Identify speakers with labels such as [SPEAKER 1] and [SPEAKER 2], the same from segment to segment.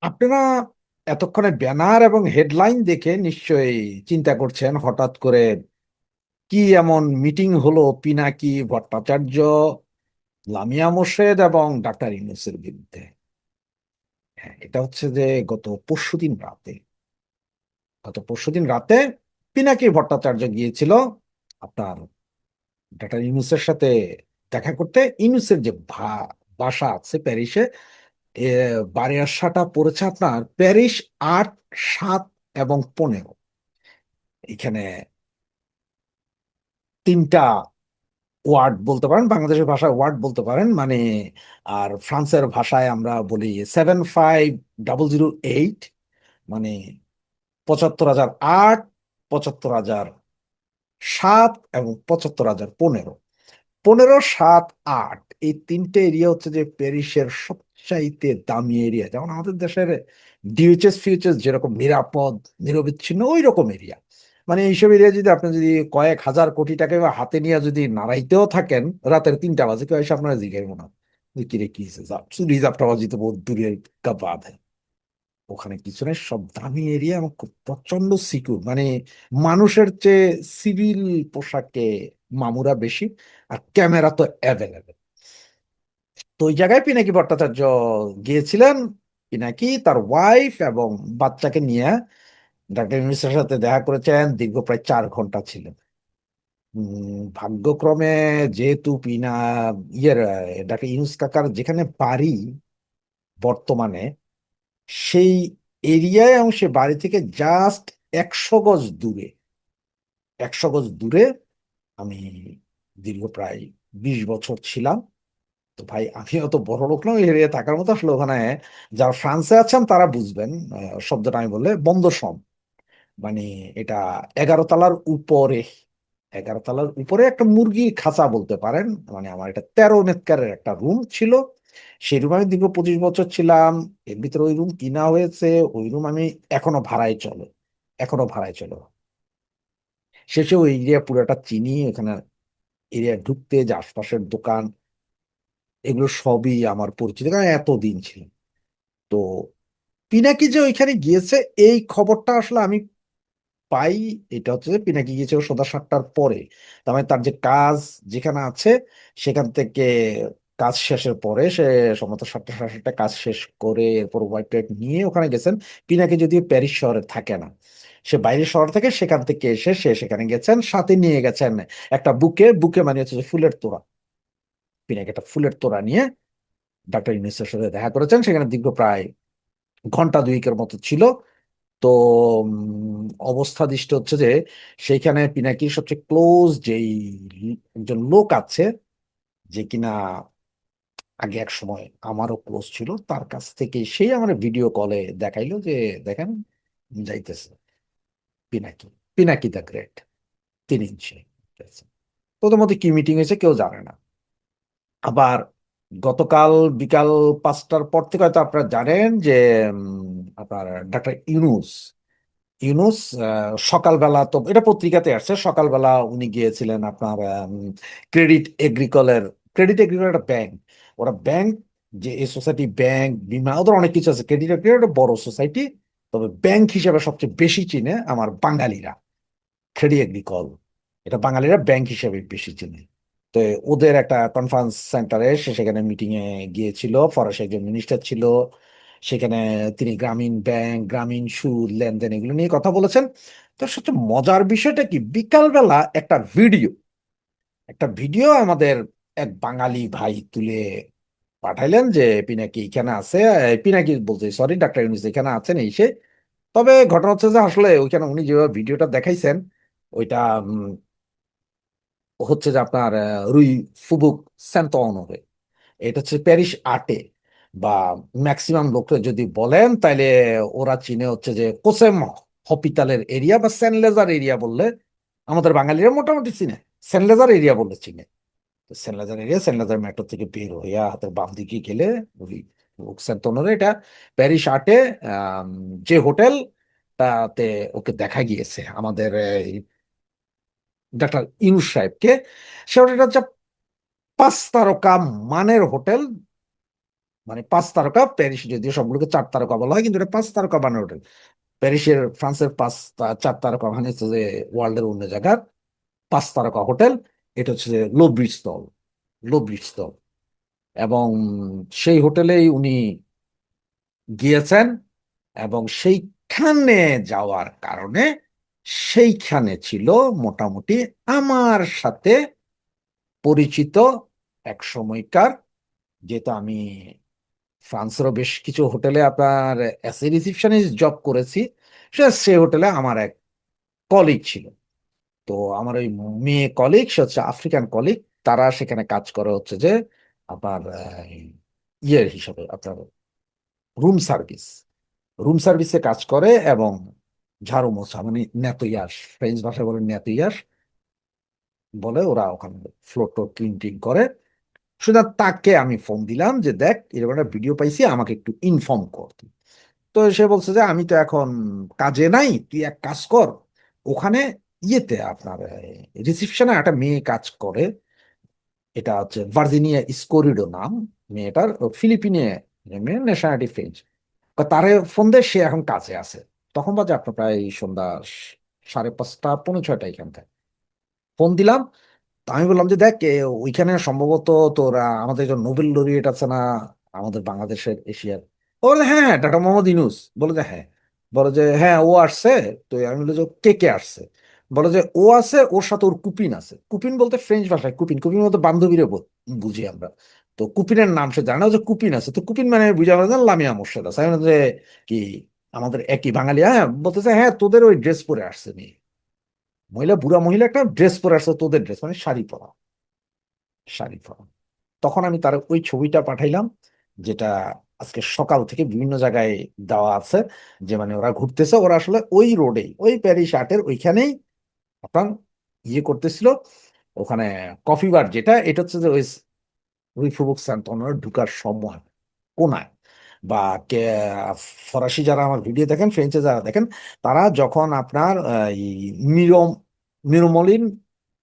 [SPEAKER 1] আপনারা এতক্ষণে ব্যানার এবং হেডলাইন দেখে নিশ্চয়ই চিন্তা করছেন হঠাৎ করে কি এমন মিটিং হলো পিনাকি ভট্টাচার্য, লামিয়া মোর্শেদ এবং ডাক্তার ইউনূসের বিরুদ্ধে। হ্যাঁ, এটা হচ্ছে যে গত পরশুদিন রাতে পিনাকি ভট্টাচার্য গিয়েছিল আপনার ডাক্তার ইউনূসের সাথে দেখা করতে। ইউনূসের যে বাসা আছে প্যারিসে, এ বারিয়াসাটা পড়েছে আপনার প্যারিস ৮, ৭ এবং ১৫। এখানে তিনটা ওয়ার্ড বলতে পারেন, বাংলাদেশের ভাষায় ওয়ার্ড বলতে পারেন মানে। আর ফ্রান্সের ভাষায় আমরা বলি ৭৫,০০০৮, মানে ৭৫,০০৮, ৭৫,০০০ এবং ৭৫,০১৫। ১৫, ৭, ৮ এই তিনটে এরিয়া হচ্ছে যে প্যারিসের সবচাইতে দামি এরিয়া। যেমন আমাদের দেশের ডিউচেস ফিউচেস যেরকম নিরাপদ, নিরবিচ্ছিন্ন, ওই রকম এরিয়া। মানে এইসব এরিয়া যদি আপনি যদি কয়েক হাজার কোটি টাকা বা হাতে নিয়ে যদি নাড়াইতেও থাকেন রাতের ৩টা বাজে, কেউ এসে আপনারা জিজ্ঞাসা না যে কিরে কি হয়েছে, চুরি যাত্রাবাজি তো বহুত দূরের বাদ। ওখানে কিছু নেই, সব দামি এরিয়া এবং খুব প্রচন্ড সিকিউর। মানে মানুষের চেয়ে সিভিল পোশাকে মামুরা বেশি, আর ক্যামেরা তো অ্যাভেলেবেল। তো ওই জায়গায় পিনাকি ভট্টাচার্য গিয়েছিলেন। পিনাকি তার ওয়াইফ এবং বাচ্চাকে নিয়ে ডাক্তার ইউনূসের সাথে দেখা করেছেন, দীর্ঘ প্রায় ৪ ঘন্টা ছিলেন। ভাগ্যক্রমে যেহেতু ডাক্তার ইউনূস কাকার যেখানে বাড়ি বর্তমানে, সেই এরিয়ায় এবং সে বাড়ি থেকে জাস্ট ১০০ গজ দূরে, ১০০ গজ দূরে আমি দীর্ঘ প্রায় ২০ বছর ছিলাম। তো ভাই, আমিও তো বড় লোক না ওই এরিয়া থাকার মতো। আসলে ওখানে যারা ফ্রান্সে আছেন তারা বুঝবেন শব্দটা আমি বললে বন্দর। মানে এটা ১১ তলার উপরে, ১১ তলার উপরে একটা মুরগির খাঁচা বলতে পারেন। মানে আমার এটা ১৩ মেটকারের একটা রুম ছিল। সেই রুমে আমি দীর্ঘ ২৫ বছর ছিলাম। এর ভিতরে ওই রুম কিনা হয়েছে, ওই রুম আমি এখনো ভাড়ায় চলে, এখনো ভাড়ায় চলে। শেষে ওই এরিয়া পুরোটা চিনি। ওখানে এরিয়া ঢুকতে যে আশপাশের দোকান, এগুলো সবই আমার পরিচিত, কারণ এতদিন ছিল। তো পিনাকি যে ওইখানে গিয়েছে এই খবরটা আসলে আমি পাই। এটা হচ্ছে যে পিনাকি গিয়েছিল সন্ধ্যা ৭টার পরে। তার মানে তার যে কাজ যেখানে আছে সেখান থেকে কাজ শেষের পরে সে সম্ভবত ৭টা, ৭:৩০ কাজ শেষ করে এরপর ওয়াইফ টাইফ নিয়ে ওখানে গেছেন। পিনাকি যদিও প্যারিস শহরে থাকে না, সে বাইরের শহর থেকে, সেখান থেকে এসে সে সেখানে গেছেন, সাথে নিয়ে গেছেন একটা বুকে। বুকে মানে হচ্ছে যে ফুলের তোড়া। পিনাকি একটা ফুলের তোড়া নিয়ে ডাক্তার ইউনূসের সাথে দেখা করেছেন। সেখানে দীর্ঘ প্রায় ঘন্টা দুয়েকের মতো ছিল। তো অবস্থা দৃষ্টি হচ্ছে যে সেইখানে পিনাকির সবচেয়ে ক্লোজ যেই একজন লোক আছে, যে কিনা আগে এক সময় আমারও ক্লোজ ছিল, তার কাছ থেকে সেই আমার ভিডিও কলে দেখাইলো যে দেখেন যাইতেছে পিনাকি, পিনাকি দ্য গ্রেট ৩ ইঞ্চি। তোদের মধ্যে কি মিটিং হয়েছে কেউ জানে না। আবার গতকাল বিকাল ৫টার পর থেকে হয়তো আপনারা জানেন যে আপনার ডাক্তার ইউনূস, ইউনুস সকালবেলা, তো এটা পত্রিকাতে আসছে, সকালবেলা উনি গিয়েছিলেন আপনার ক্রেডিট এগ্রিকলের একটা ব্যাংক। ওরা ব্যাংক, যে এই সোসাইটি ব্যাংক বিমা ওদের অনেক কিছু আছে। ক্রেডিট এগ্রিকল একটা বড় সোসাইটি, তবে ব্যাংক হিসেবে সবচেয়ে বেশি চিনে আমার বাঙালিরা। ক্রেডিট এগ্রিকল এটা বাঙালিরা ব্যাংক হিসেবে বেশি চিনে। তো ওদের একটা কনফারেন্স সেন্টারে সে সেখানে মিটিং এ গিয়েছিল। ফরাসি একজন মিনিস্টার ছিল সেখানে। তিনি গ্রামীণ ব্যাংক, গ্রামীণ সুদ, লেনদেন এগুলো নিয়ে কথা বলেছেন। তো সবচেয়ে মজার বিষয়টা কি, বিকালবেলা একটা ভিডিও আমাদের এক বাঙালি ভাই তুলে পাঠাইলেন যে পিনাকি এখানে আছে। পিনাকি বলছে, সরি, ডাক্তার ইউনূস এখানে আছেন এই সে। তবে ঘটনা হচ্ছে যে আসলে ওইখানে উনি যেভাবে ভিডিওটা দেখাইছেন, ওইটা হচ্ছে যে আপনার রুই ফুবুক সেন্ট অনরে, এটা হচ্ছে প্যারিস ৮-এ। বা ম্যাক্সিমাম লোকরা যদি বলেন তাইলে ওরা চিনে হচ্ছে যে কোসেম হপিতালের এরিয়া বা সেন্ট লেজার এরিয়া বললে আমাদের বাঙালিরা মোটামুটি চিনে। সেন্ট লেজার এরিয়া বললে চিনে। তো সেন্ট লেজার এরিয়া, সেন্ট লেজার মেট্রো থেকে বের হইয়া হাতের বাম দিকে গেলে ওই সেন্ট অনরে, এটা প্যারিস ৮-এ। আম, যে হোটেল তাতে ওকে দেখা গিয়েছে আমাদের ডাক্তার ইউনূস সাহেবকে, সে হোটেলটা হচ্ছে ৫ তারকা মানের হোটেল। মানে 5 তারকা, প্যারিস যদিও সবগুলোকে 4 তারকা বলা হয়, কিন্তু এটা 5 তারকা বানানো হোটেল। প্যারিসের, ফ্রান্সের 4 তারকা মানে হচ্ছে যে ওয়ার্ল্ডের অন্য জায়গার 5 তারকা হোটেল। এটা হচ্ছে যে লো ব্রিজটল, লো ব্রিজটল। এবং সেই হোটেলেই উনি গিয়েছেন, এবং সেইখানে যাওয়ার কারণে সেইখানে ছিল মোটামুটি আমার সাথে পরিচিত এক সময়কার, যেহেতু আমি ফ্রান্সেরও বেশ কিছু হোটেলে আপনার অ্যাজ এ রিসিপশনিস্ট জব করেছি, সে হোটেলে আমার এক কলিগ ছিল। তো আমার ওই মেয়ে কলিগ, সে হচ্ছে আফ্রিকান কলিগ। তারা সেখানে কাজ করে হচ্ছে যে আপনার ইয়ের হিসাবে, আপনার রুম সার্ভিস, রুম সার্ভিসে কাজ করে, এবং ঝাড়ু মোছা মানে নেতইয়াস, ফ্রেঞ্চ ভাষায় বলে নেতইয়াস বলে ওরা ওখানে, ফ্লোর টোর ক্লিন করে। সুতরাং তাকে আমি ফোন দিলাম যে দেখ, এরকম একটা ভিডিও পাইছি, আমাকে একটু ইনফর্ম কর তুই। তো সে বলছে যে আমি তো এখন কাজে নাই, তুই এক কাজ কর, ওখানে ইয়েতে আপনার রিসিপশনে একটা মেয়ে কাজ করে, এটা হচ্ছে ভার্জিনিয়া স্কোরিডো নাম মেয়েটার, ফিলিপিনে মেয়ে, ন্যাশনালিটি ফ্রেঞ্চ। তারে ফোন দিয়ে, সে এখন কাজে আছে। তখন বাজে আপনার প্রায় সন্ধ্যা 5:30, পৌনে 6টা এখানকার। ফোন দিলাম, তো আমি বললাম যে দেখ, ওইখানে সম্ভবত তোর আমাদের যে নোবেল লরিয়েট আছে না, আমাদের বাংলাদেশের, এশিয়ার। ও বলে হ্যাঁ হ্যাঁ, ডক্টর মোহাম্মদ ইউনূস। বলে যে হ্যাঁ, বলে যে হ্যাঁ ও আসছে। তো আমি বলি যে কে কে আসছে। বলে যে ও আছে, ওর সাথে ওর কুপিন আছে। কুপিন বলতে ফ্রেঞ্চ ভাষায় কুপিন, কুপিন বলতে বান্ধবীরে বুঝি আমরা। তো কুপিনের নাম সে জানে না, যে কুপিন আছে। তো কুপিন মানে বুঝা গেল যে লামিয়া মোর্শেদ আছে। আমি বললাম যে কি আমাদের একই বাঙালি? হ্যাঁ, বলতেছে হ্যাঁ তোদের ওই ড্রেস পরে আসছে মেয়ে, মহিলা, বুড়া মহিলা একটা ড্রেস পরে আসছে, তোদের ড্রেস মানে শাড়ি পরা, শাড়ি পরা। তখন আমি তার ওই ছবিটা পাঠাইলাম, যেটা আজকে সকাল থেকে বিভিন্ন জায়গায় দেওয়া আছে, যে মানে ওরা ঘুরতেছে, ওরা আসলে ওই রোডেই, ওই প্যারিস আটের ওইখানেই আপনার ইয়ে করতেছিল। ওখানে কফি বার যেটা, এটা হচ্ছে যে ওই রিফুবুক স্যান্তনের ঢুকার সময় কোনায়, বা কে ফরাসি যারা আমার ভিডিও দেখেন, ফ্রেঞ্চে যারা দেখেন, তারা যখন আপনার এই মিরম মিরমলিন,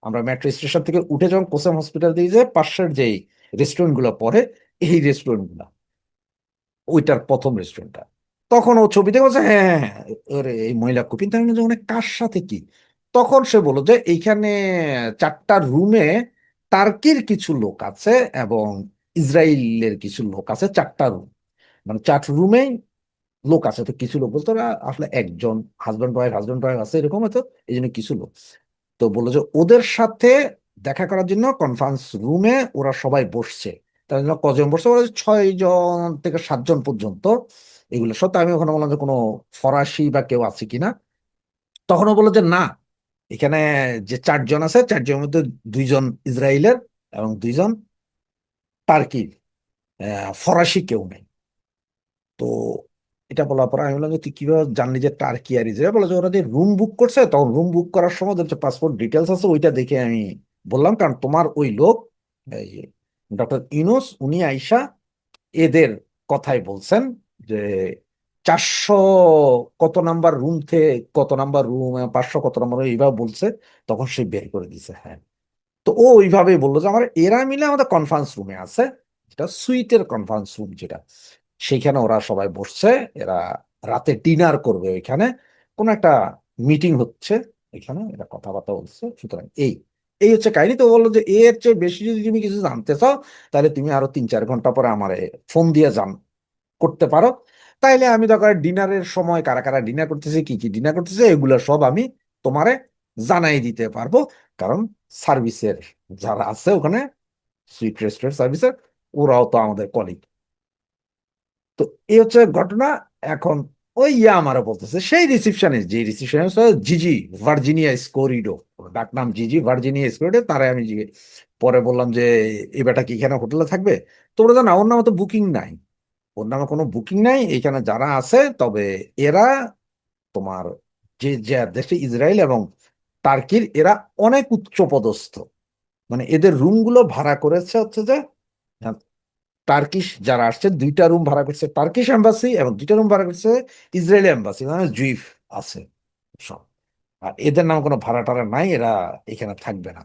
[SPEAKER 1] আমরা মেট্রো স্টেশন থেকে উঠে যখন কোসেম হসপিটাল দিয়ে যে পাশের যেই রেস্টুরেন্ট গুলো পড়ে, এই রেস্টুরেন্ট গুলা, ওইটার প্রথম রেস্টুরেন্টটা। তখন ও ছবি দেখে বলছে হ্যাঁ হ্যাঁ হ্যাঁ, ওরে এই মহিলা কুপিন। তাই মানে কার সাথে কি? তখন সে বললো যে এইখানে 4টা রুমে টার্কির কিছু লোক আছে, এবং ইসরায়েলের কিছু লোক আছে। 4টা রুম, মানে 4 রুমেই লোক আছে। তো কিছু লোক বলতো ওরা আসলে একজন হাজব্যান্ড ওয়াইফ আছে এরকম হয়তো, এই জন্য কিছু লোক। তো বললো যে ওদের সাথে দেখা করার জন্য কনফারেন্স রুমে ওরা সবাই বসছে। তার জন্য কজন বসছে, ওরা 6 জন থেকে 7 জন পর্যন্ত। এগুলো সত্য। আমি ওখানে বললাম যে কোনো ফরাসি বা কেউ আছে কিনা। তখনও বললো যে না, এখানে যে 4 জন আছে, 4 জনের মধ্যে 2 জন ইসরায়েলের এবং 2 জন টার্কির, ফরাসি কেউ নেই। তো এটা বলার পর আমি বললাম যে তুই কিভাবে জানলি যে টার্কি আর ইসরায়েল? বলে যে ওরা যে রুম বুক করছে, তখন রুম বুক করার সময় যে পাসপোর্ট ডিটেলস আছে ওইটা দেখে আমি বললাম, কারণ তোমার ওই লোক, এই ডক্টর ইউনূস, উনি আইসা এদের কথাই বলছেন যে 400 কত নাম্বার রুম থেকে কত নাম্বার রুম, 500 কত নাম্বার এইভাবে বলছে। তখন সে বের করে দিছে। হ্যাঁ, তো ও ওইভাবেই বললো যে আমার এরা মিলে আমাদের কনফারেন্স রুমে আছে, যেটা সুইটের কনফারেন্স রুম যেটা, সেইখানে ওরা সবাই বসছে। এরা রাতে ডিনার করবে ওইখানে, কোন একটা মিটিং হচ্ছে এখানে, এরা কথাবার্তা বলছে। সুতরাং এই এই হচ্ছে কাহিনী। তো বললো যে এর চেয়ে বেশি যদি তুমি কিছু জানতে চাও, তাহলে তুমি আরো 3-4 ঘন্টা পরে আমার ফোন দিয়ে করতে পারো। তাইলে আমি দরকার ডিনারের সময় কারা কারা ডিনার করতেছে, কি কি ডিনার করতেছে, এগুলো সব আমি তোমারে জানাই দিতে পারবো। কারণ সার্ভিসের যারা আছে ওখানে, সুইট রেস্টুরেন্ট সার্ভিসের, ওরাও তো আমাদের কলিগ। তো এই হচ্ছে ঘটনা। এখন ওই আমারও বলতেছে সেই রিসিপশনিস্ট, যে রিসিপশনিস্ট জিজি ভার্জিনিয়া স্কোরিডো, ডাক নাম জিজি ভার্জিনিয়া স্কোরিডো। তারা আমি পরে বললাম যে এই বেটা কি এখানে হোটেলে থাকবে? তো ওরা জানা, ওর নামে তো বুকিং নাই, ওর নামে কোনো বুকিং নাই এখানে যারা আছে। তবে এরা তোমার যে যে দেশে ইসরায়েল এবং টার্কির, এরা অনেক উচ্চ পদস্থ। মানে এদের রুমগুলো ভাড়া করেছে হচ্ছে যে টার্কিশ যারা আসছে, 2টা রুম ভাড়া করছে টার্কিশ এম্বাসি, এবং 2টা রুম ভাড়া করছে ইসরায়েলি এম্বাসি, মানে জুইফ আছে সব। আর এদের নাম কোনো ভাড়া টাড়া নাই, এরা এখানে থাকবে না।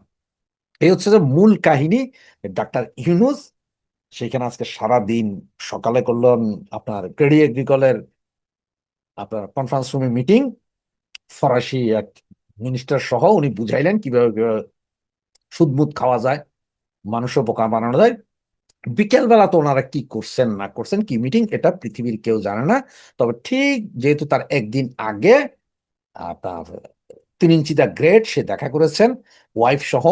[SPEAKER 1] এই হচ্ছে যে মূল কাহিনী। ডাক্তার ইউনূস সেখানে আজকে সারা দিন সকালে করলেন আপনার ক্রেডি এগ্রিকলের আপনার কনফারেন্স রুমে মিটিং, ফরাসি এক মিনিস্টার সহ উনি বুঝাইলেন কিভাবে কিভাবে সুদমুদ খাওয়া যায়, মানুষও বোকা বানানো যায়। বিকেল বেলা তো ওনারা কি করছেন না করছেন, কি মিটিং, এটা পৃথিবীর কেউ জানে না। তবে ঠিক যেহেতু তার একদিন আগে আপনার 3 ইঞ্চি দ্য গ্রেট সে দেখা করেছেন ওয়াইফ সহ।